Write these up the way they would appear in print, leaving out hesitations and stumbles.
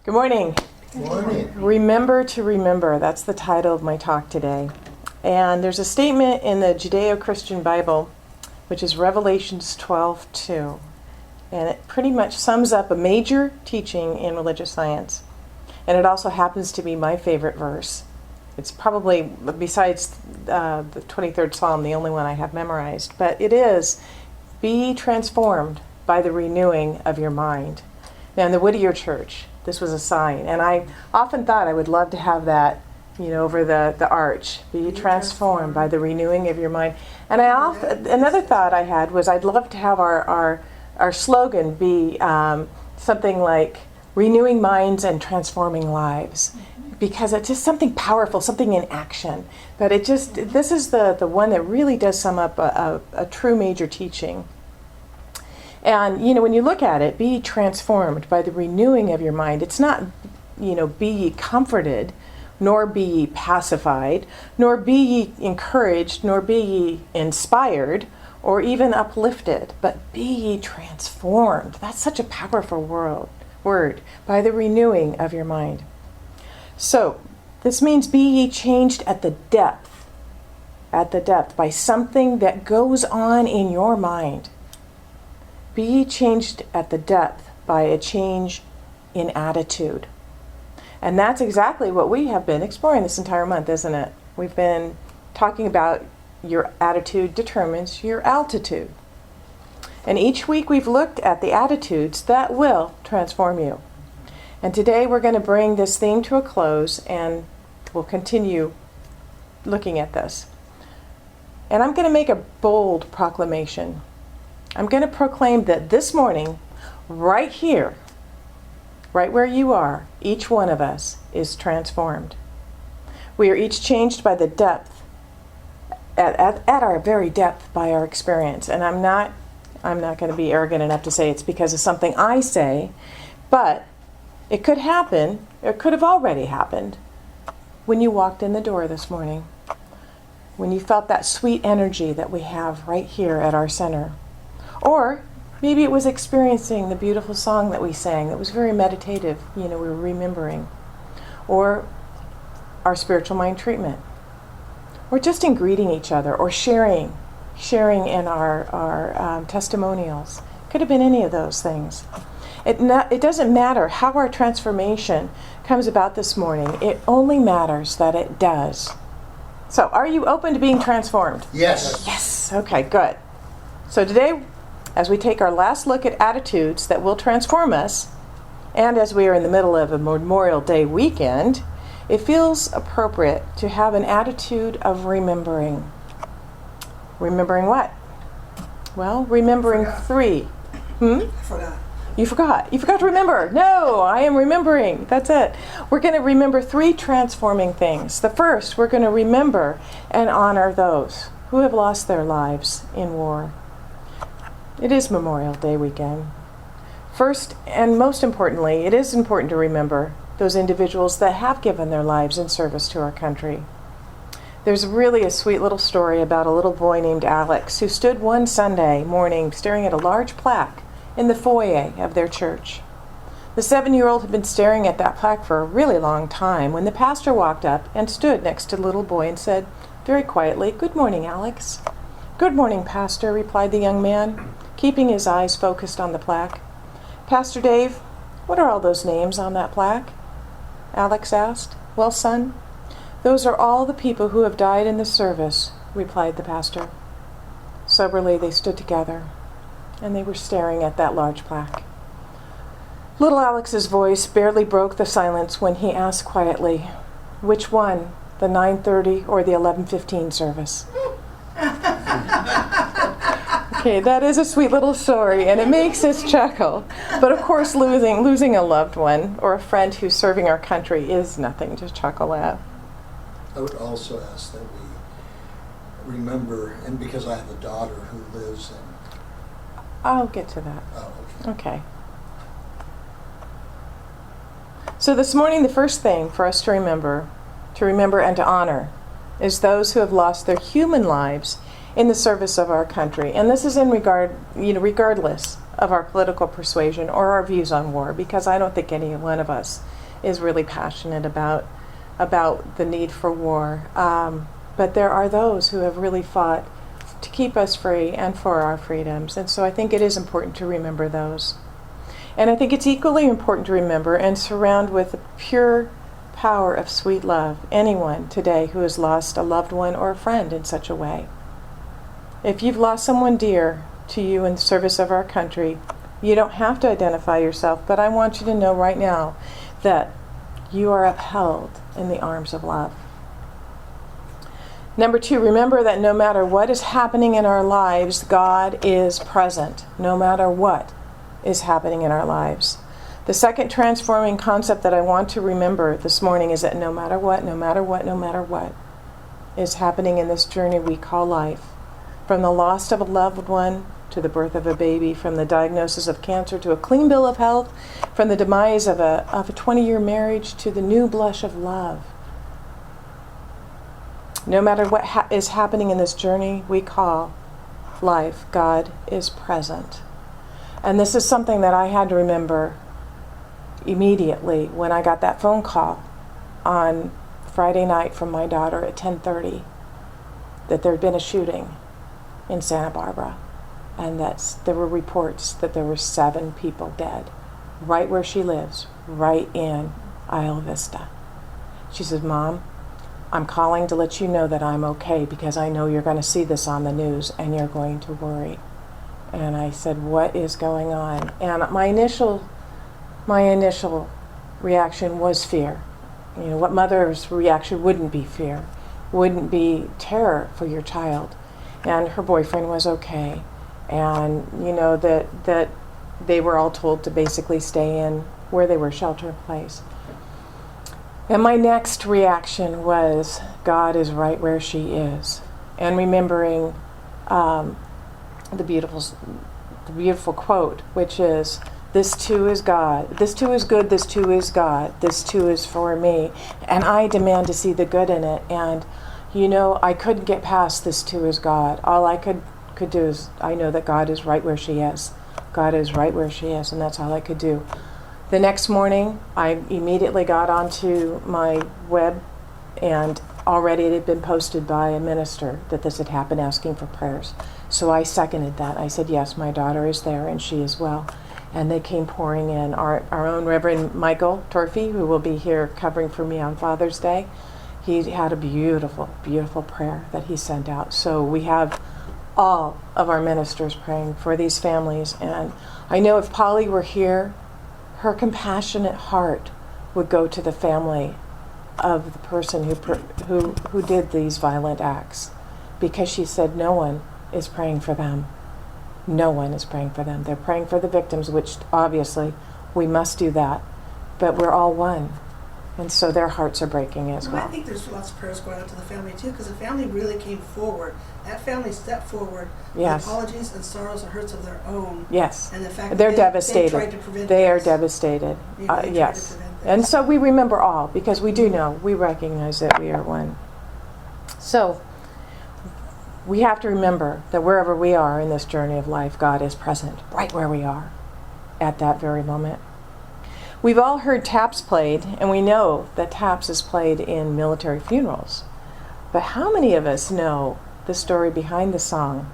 Good morning. Good morning. Remember to remember. That's the title of my talk today. And there's a statement in the Judeo-Christian Bible, which is Revelations 12:2. And it pretty much sums up a major teaching in religious science. And it also happens to be my favorite verse. It's probably, besides the 23rd Psalm, the only one I have memorized. But it is, be transformed by the renewing of your mind. Now, in the Whittier Church, this was a sign. And I often thought I would love to have that, over the arch. Be transformed by the renewing of your mind. And another thought I had was I'd love to have our slogan be something like renewing minds and transforming lives. Because it's just something powerful, something in action. But this is the one that really does sum up a true major teaching. And, when you look at it, be transformed by the renewing of your mind. It's not, be ye comforted, nor be ye pacified, nor be ye encouraged, nor be ye inspired, or even uplifted, but be ye transformed. That's such a powerful word, by the renewing of your mind. So, this means be ye changed at the depth, by something that goes on in your mind. Be ye changed at the depth by a change in attitude. And that's exactly what we have been exploring this entire month, isn't it? We've been talking about your attitude determines your altitude. And each week we've looked at the attitudes that will transform you. And today we're going to bring this theme to a close, and we'll continue looking at this. And I'm going to make a bold proclamation. I'm going to proclaim that this morning, right here, right where you are, each one of us is transformed. We are each changed by the depth, at our very depth, by our experience. And I'm not going to be arrogant enough to say it's because of something I say, but it could happen, or it could have already happened, when you walked in the door this morning, when you felt that sweet energy that we have right here at our center. Or maybe it was experiencing the beautiful song that we sang that was very meditative, we were remembering. Or our spiritual mind treatment. Or just in greeting each other, or sharing in our testimonials. Could have been any of those things. It doesn't matter how our transformation comes about this morning. It only matters that it does. So, are you open to being transformed? Yes. Yes. Okay, good. So today, as we take our last look at attitudes that will transform us, and as we are in the middle of a Memorial Day weekend, it feels appropriate to have an attitude of remembering. Remembering what? Well, remembering three. I forgot. You forgot. You forgot to remember. No, I am remembering. That's it. We're going to remember three transforming things. The first, we're going to remember and honor those who have lost their lives in war. It is Memorial Day weekend. First, and most importantly, it is important to remember those individuals that have given their lives in service to our country. There's really a sweet little story about a little boy named Alex who stood one Sunday morning staring at a large plaque in the foyer of their church. The 7-year-old had been staring at that plaque for a really long time when the pastor walked up and stood next to the little boy and said very quietly, "Good morning, Alex." "Good morning, Pastor," replied the young man, keeping his eyes focused on the plaque. "Pastor Dave, what are all those names on that plaque?" Alex asked. "Well, son, those are all the people who have died in the service," replied the pastor. Soberly, they stood together, and they were staring at that large plaque. Little Alex's voice barely broke the silence when he asked quietly, "Which one, the 9:30 or the 11:15 service?" Okay, that is a sweet little story, and it makes us chuckle. But of course, losing a loved one or a friend who's serving our country is nothing to chuckle at. I would also ask that we remember, and because I have a daughter who lives in... I'll get to that. Oh, Okay. So this morning, the first thing for us to remember and to honor, is those who have lost their human lives in the service of our country. And this is in regardless of our political persuasion or our views on war, because I don't think any one of us is really passionate about the need for war. But there are those who have really fought to keep us free and for our freedoms. And so I think it is important to remember those. And I think it's equally important to remember and surround with the pure power of sweet love anyone today who has lost a loved one or a friend in such a way. If you've lost someone dear to you in the service of our country, you don't have to identify yourself, but I want you to know right now that you are upheld in the arms of love. Number 2, remember that no matter what is happening in our lives, God is present, no matter what is happening in our lives. The second transforming concept that I want to remember this morning is that no matter what is happening in this journey we call life, from the loss of a loved one to the birth of a baby, from the diagnosis of cancer to a clean bill of health, from the demise of a 20-year marriage to the new blush of love. No matter what is happening in this journey we call life, God is present. And this is something that I had to remember immediately when I got that phone call on Friday night from my daughter at 10:30 that there had been a shooting in Santa Barbara, and that there were reports that there were 7 people dead right where she lives, right in Isla Vista. She says, "Mom, I'm calling to let you know that I'm okay because I know you're going to see this on the news and you're going to worry." And I said, "What is going on?" And my initial reaction was fear. You know, what mother's reaction wouldn't be fear, wouldn't be terror for your child. And her boyfriend was okay. And you know that they were all told to basically stay in where they were, shelter in place. And my next reaction was, God is right where she is. And remembering the beautiful quote, which is, "This too is God. This too is good. This too is God. This too is for me. And I demand to see the good in it." And, you know, I couldn't get past "this too is God." All I could do is, I know that God is right where she is. God is right where she is, and that's all I could do. The next morning, I immediately got onto my web, and already it had been posted by a minister that this had happened, asking for prayers. So I seconded that. I said, yes, my daughter is there, and she is well. And they came pouring in. Our own Reverend Michael Torfey, who will be here covering for me on Father's Day, he had a beautiful, beautiful prayer that he sent out. So we have all of our ministers praying for these families. And I know if Polly were here, her compassionate heart would go to the family of the person who did these violent acts, because she said no one is praying for them. No one is praying for them. They're praying for the victims, which obviously we must do that, but we're all one. And so their hearts are breaking as well. I think there's lots of prayers going out to the family too, because the family really came forward. That family stepped forward Yes. with apologies and sorrows and hurts of their own. Yes. And the fact They're that devastated. they tried to prevent They are this. devastated. They tried to Yes. prevent this. And so we remember all, because we do know, we recognize that we are one. So we have to remember that wherever we are in this journey of life, God is present right where we are at that very moment. We've all heard taps played, and we know that taps is played in military funerals. But how many of us know the story behind the song?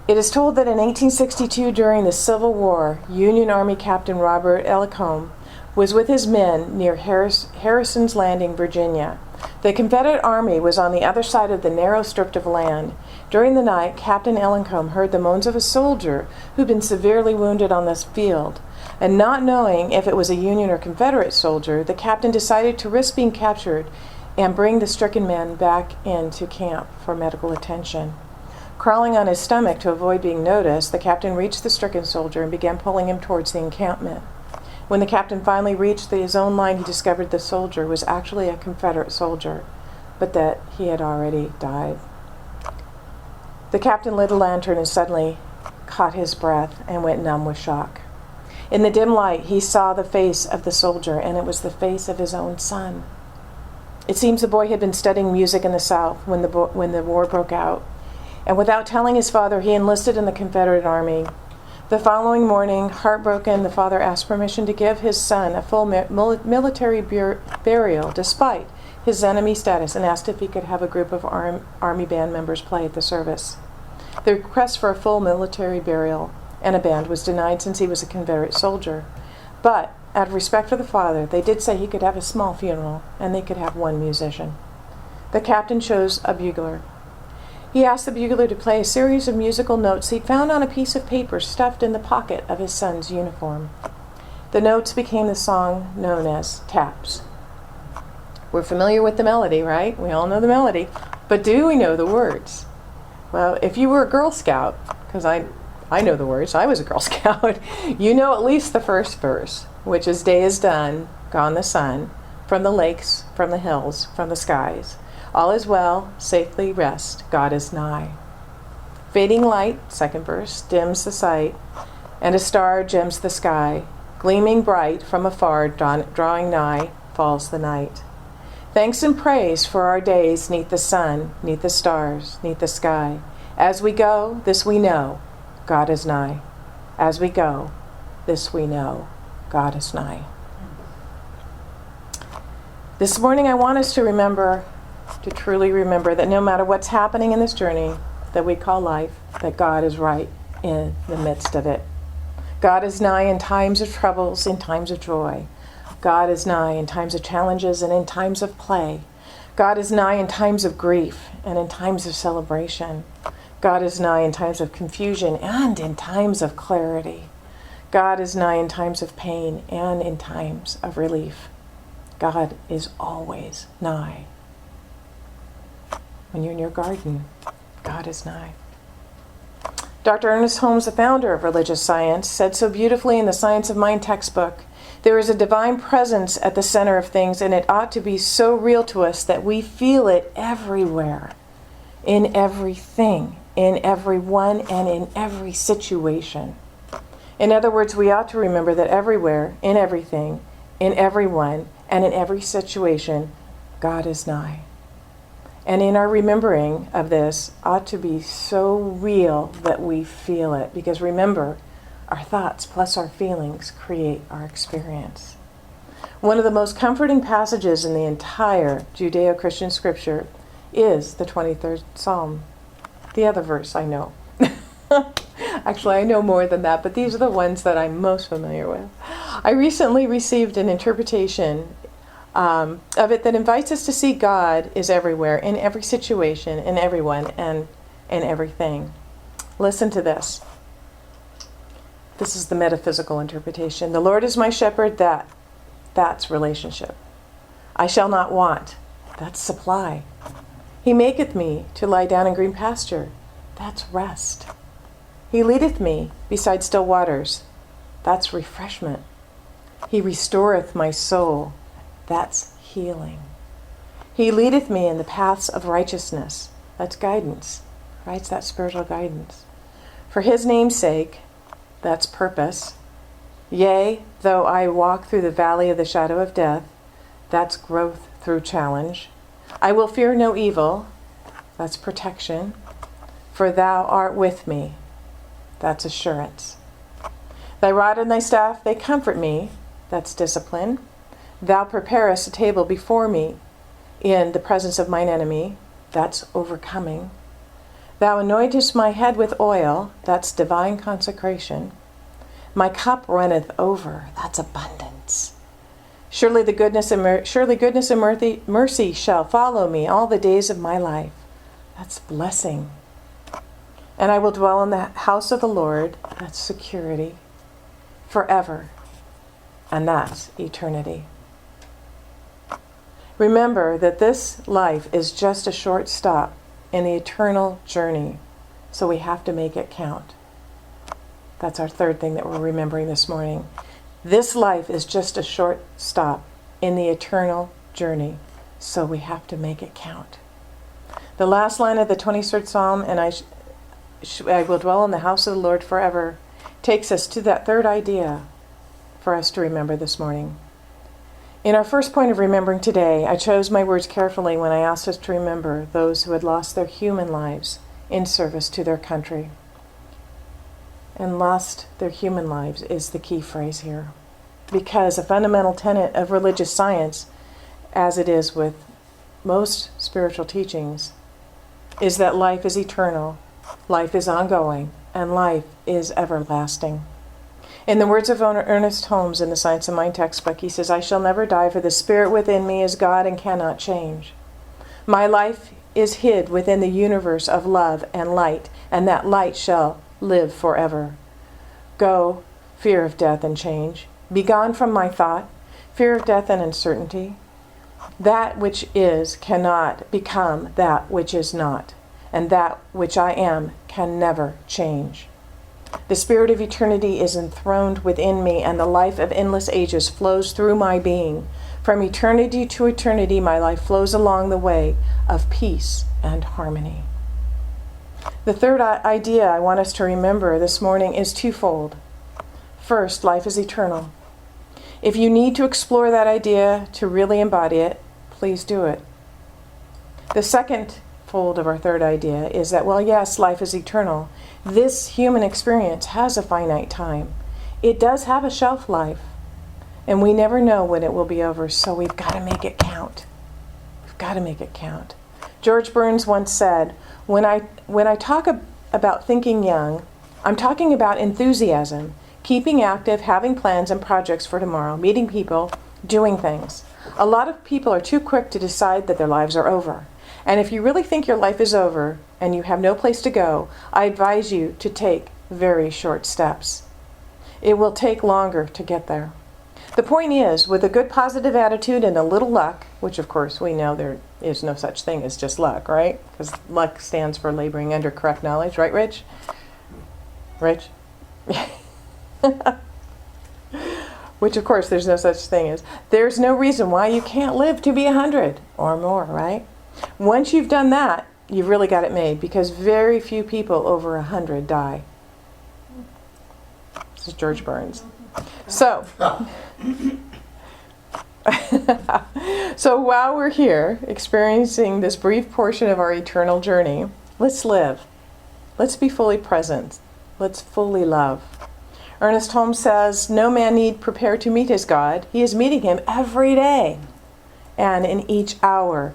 It is told that in 1862, during the Civil War, Union Army Captain Robert Ellacombe was with his men near Harrison's Landing, Virginia. The Confederate Army was on the other side of the narrow strip of land. During the night, Captain Ellacombe heard the moans of a soldier who'd been severely wounded on this field. And not knowing if it was a Union or Confederate soldier, the captain decided to risk being captured and bring the stricken man back into camp for medical attention. Crawling on his stomach to avoid being noticed, the captain reached the stricken soldier and began pulling him towards the encampment. When the captain finally reached his own line, he discovered the soldier was actually a Confederate soldier, but that he had already died. The captain lit a lantern and suddenly caught his breath and went numb with shock. In the dim light, he saw the face of the soldier, and it was the face of his own son. It seems the boy had been studying music in the South when the war broke out, and without telling his father, he enlisted in the Confederate Army. The following morning, heartbroken, the father asked permission to give his son a full military burial despite his enemy status, and asked if he could have a group of army band members play at the service. The request for a full military burial and a band was denied since he was a Confederate soldier. But, out of respect for the father, they did say he could have a small funeral and they could have one musician. The captain chose a bugler. He asked the bugler to play a series of musical notes he'd found on a piece of paper stuffed in the pocket of his son's uniform. The notes became the song known as Taps. We're familiar with the melody, right? We all know the melody. But do we know the words? Well, if you were a Girl Scout, because I know the words, I was a Girl Scout, you know at least the first verse, which is day is done, gone the sun, from the lakes, from the hills, from the skies. All is well, safely rest, God is nigh. Fading light, second verse, dims the sight, and a star gems the sky. Gleaming bright from afar, drawing nigh, falls the night. Thanks and praise for our days neath the sun, neath the stars, neath the sky. As we go, this we know, God is nigh. As we go, this we know, God is nigh. This morning I want us to truly remember that no matter what's happening in this journey that we call life, that God is right in the midst of it. God is nigh in times of troubles, in times of joy. God is nigh in times of challenges and in times of play. God is nigh in times of grief and in times of celebration. God is nigh in times of confusion and in times of clarity. God is nigh in times of pain and in times of relief. God is always nigh. When you're in your garden, God is nigh. Dr. Ernest Holmes, the founder of religious science, said so beautifully in the Science of Mind textbook, there is a divine presence at the center of things, and it ought to be so real to us that we feel it everywhere, in everything, in everyone, and in every situation. In other words, we ought to remember that everywhere, in everything, in everyone, and in every situation, God is nigh. And in our remembering of this ought to be so real that we feel it. Because remember, our thoughts plus our feelings create our experience. One of the most comforting passages in the entire Judeo-Christian scripture is the 23rd Psalm. The other verse I know. Actually, I know more than that, but these are the ones that I'm most familiar with. I recently received an interpretation of it that invites us to see God is everywhere, in every situation, in everyone, and in everything. Listen to this. This is the metaphysical interpretation. The Lord is my shepherd, that's relationship. I shall not want, that's supply. He maketh me to lie down in green pasture, that's rest. He leadeth me beside still waters, that's refreshment. He restoreth my soul, that's healing. He leadeth me in the paths of righteousness. That's guidance, right? It's that spiritual guidance. For his name's sake, that's purpose. Yea, though I walk through the valley of the shadow of death, that's growth through challenge. I will fear no evil, that's protection. For thou art with me, that's assurance. Thy rod and thy staff, they comfort me, that's discipline. Thou preparest a table before me in the presence of mine enemy. That's overcoming. Thou anointest my head with oil. That's divine consecration. My cup runneth over. That's abundance. Surely goodness and mercy shall follow me all the days of my life. That's blessing. And I will dwell in the house of the Lord. That's security. Forever. And that's eternity. Remember that this life is just a short stop in the eternal journey, so we have to make it count. That's our third thing that we're remembering this morning. This life is just a short stop in the eternal journey, so we have to make it count. The last line of the 23rd Psalm, and I will dwell in the house of the Lord forever, takes us to that third idea for us to remember this morning. In our first point of remembering today, I chose my words carefully when I asked us to remember those who had lost their human lives in service to their country. and lost their human lives is the key phrase here. Because a fundamental tenet of religious science, as it is with most spiritual teachings, is that life is eternal, life is ongoing, and life is everlasting. In the words of Ernest Holmes in the Science of Mind textbook, he says, "I shall never die, for the spirit within me is God and cannot change. My life is hid within the universe of love and light, and that light shall live forever. Go, fear of death and change. Be gone from my thought, fear of death and uncertainty. That which is cannot become that which is not, and that which I am can never change. The spirit of eternity is enthroned within me, and the life of endless ages flows through my being. From eternity to eternity, my life flows along the way of peace and harmony." The third idea I want us to remember this morning is twofold. First, life is eternal. If you need to explore that idea to really embody it, please do it. The second fold of our third idea is that, well, yes, life is eternal. This human experience has a finite time. It does have a shelf life, and we never know when it will be over, so we've got to make it count. We've got to make it count. George Burns once said, when I talk about thinking young, I'm talking about enthusiasm, keeping active, having plans and projects for tomorrow, meeting people, doing things. A lot of people are too quick to decide that their lives are over. And if you really think your life is over and you have no place to go, I advise you to take very short steps. It will take longer to get there. The point is, with a good positive attitude and a little luck, which of course we know there is no such thing as just luck, right? Because luck stands for laboring under correct knowledge, right, Rich? Rich? Which of course there's no such thing as. There's no reason why you can't live to be 100 or more, right? Once you've done that, you've really got it made, because very few people over 100 die. This is George Burns. So, so while we're here experiencing this brief portion of our eternal journey, let's live. Let's be fully present. Let's fully love. Ernest Holmes says, "No man need prepare to meet his God. He is meeting him every day and in each hour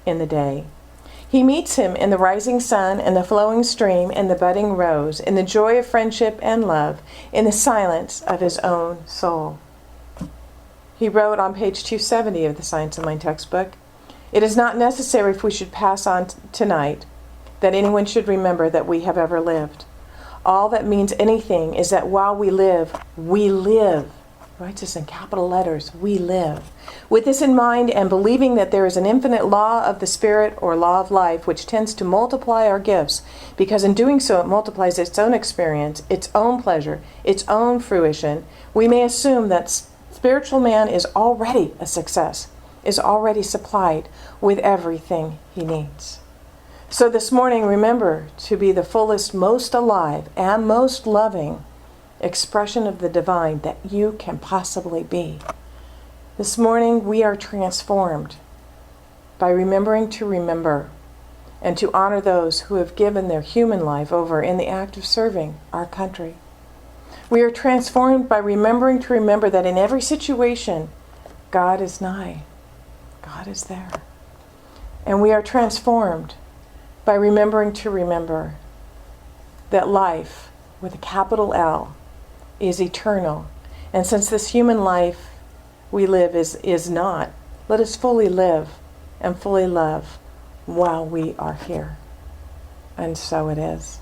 in the day. He meets him in the rising sun and the flowing stream and the budding rose, in the joy of friendship and love, in the silence of his own soul." He wrote on page 270 of the Science of Mind textbook, "It is not necessary, if we should pass on tonight, that anyone should remember that we have ever lived. All that means anything is that while we live, we live." Writes this in capital letters, we live. With this in mind, and believing that there is an infinite law of the spirit or law of life which tends to multiply our gifts, because in doing so it multiplies its own experience, its own pleasure, its own fruition, we may assume that spiritual man is already a success, is already supplied with everything he needs. So this morning, remember to be the fullest, most alive, and most loving expression of the divine that you can possibly be. This morning we are transformed by remembering to remember and to honor those who have given their human life over in the act of serving our country. We are transformed by remembering to remember that in every situation, God is nigh. God is there. And we are transformed by remembering to remember that life, with a capital L, is eternal. And since this human life we live is not, let us fully live and fully love while we are here. And so it is.